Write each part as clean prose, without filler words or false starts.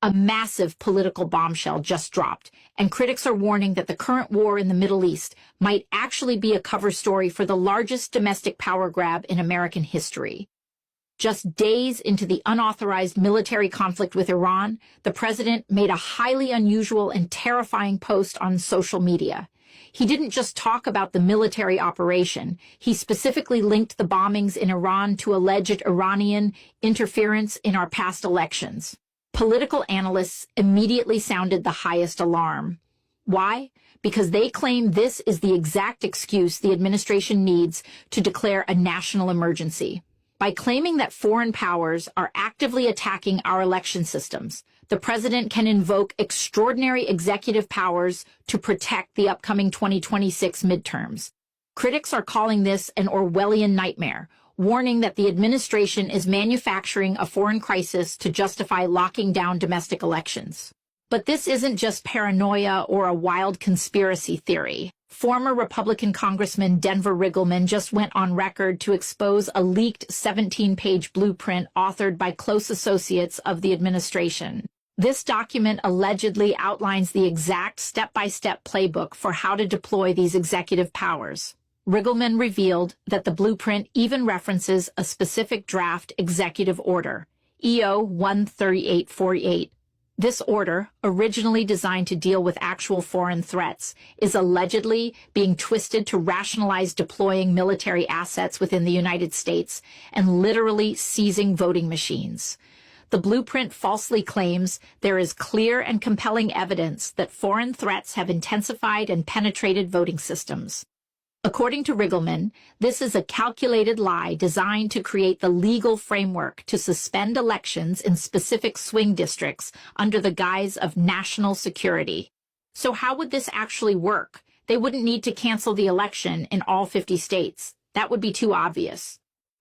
A massive political bombshell just dropped, and critics are warning that the current war in the Middle East might actually be a cover story for the largest domestic power grab in American history. Just days into the unauthorized military conflict with Iran, the president made a highly unusual and terrifying post on social media. He didn't just talk about the military operation. He specifically linked the bombings in Iran to alleged Iranian interference in our past elections. Political analysts immediately sounded the highest alarm. Why? Because they claim this is the exact excuse the administration needs to declare a national emergency. By claiming that foreign powers are actively attacking our election systems, the president can invoke extraordinary executive powers to protect the upcoming 2026 midterms. Critics are calling this an Orwellian nightmare, warning that the administration is manufacturing a foreign crisis to justify locking down domestic elections. But this isn't just paranoia or a wild conspiracy theory. Former Republican Congressman Denver Riggleman just went on record to expose a leaked 17-page blueprint authored by close associates of the administration. This document allegedly outlines the exact step-by-step playbook for how to deploy these executive powers. Riggleman revealed that the blueprint even references a specific draft executive order, EO 13848. This order, originally designed to deal with actual foreign threats, is allegedly being twisted to rationalize deploying military assets within the United States and literally seizing voting machines. The blueprint falsely claims there is clear and compelling evidence that foreign threats have intensified and penetrated voting systems. According to Riggleman, this is a calculated lie designed to create the legal framework to suspend elections in specific swing districts under the guise of national security. So how would this actually work? They wouldn't need to cancel the election in all 50 states. That would be too obvious.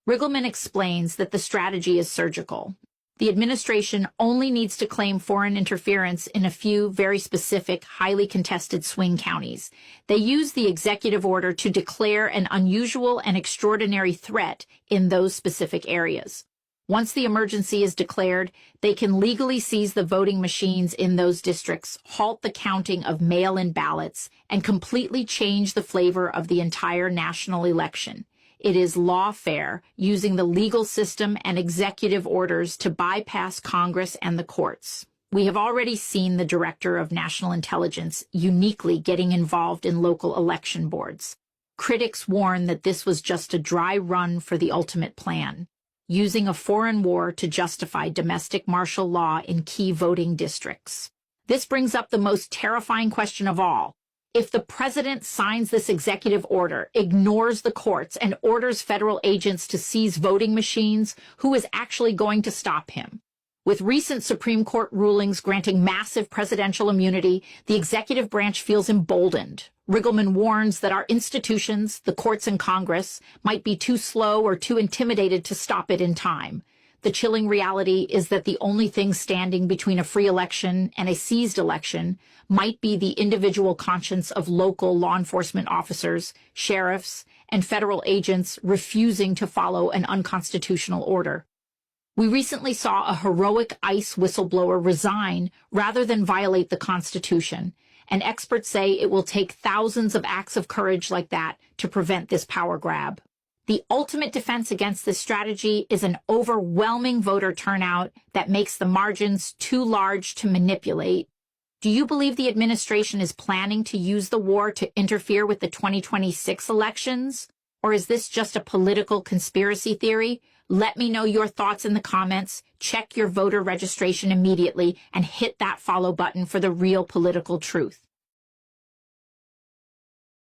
Riggleman explains that the strategy is surgical. The administration only needs to claim foreign interference in a few very specific, highly contested swing counties. They use the executive order to declare an unusual and extraordinary threat in those specific areas. Once the emergency is declared, they can legally seize the voting machines in those districts, halt the counting of mail-in ballots, and completely change the flavor of the entire national election. It is lawfare, using the legal system and executive orders to bypass Congress and the courts. We have already seen the Director of National Intelligence uniquely getting involved in local election boards. Critics warn that this was just a dry run for the ultimate plan, using a foreign war to justify domestic martial law in key voting districts. This brings up the most terrifying question of all. If the president signs this executive order, ignores the courts, and orders federal agents to seize voting machines, who is actually going to stop him? With recent Supreme Court rulings granting massive presidential immunity, the executive branch feels emboldened. Riggleman warns that our institutions, the courts and Congress, might be too slow or too intimidated to stop it in time. The chilling reality is that the only thing standing between a free election and a seized election might be the individual conscience of local law enforcement officers, sheriffs, and federal agents refusing to follow an unconstitutional order. We recently saw a heroic ICE whistleblower resign rather than violate the Constitution, and experts say it will take thousands of acts of courage like that to prevent this power grab. The ultimate defense against this strategy is an overwhelming voter turnout that makes the margins too large to manipulate. Do you believe the administration is planning to use the war to interfere with the 2026 elections? Or is this just a political conspiracy theory? Let me know your thoughts in the comments. Check your voter registration immediately and hit that follow button for the real political truth.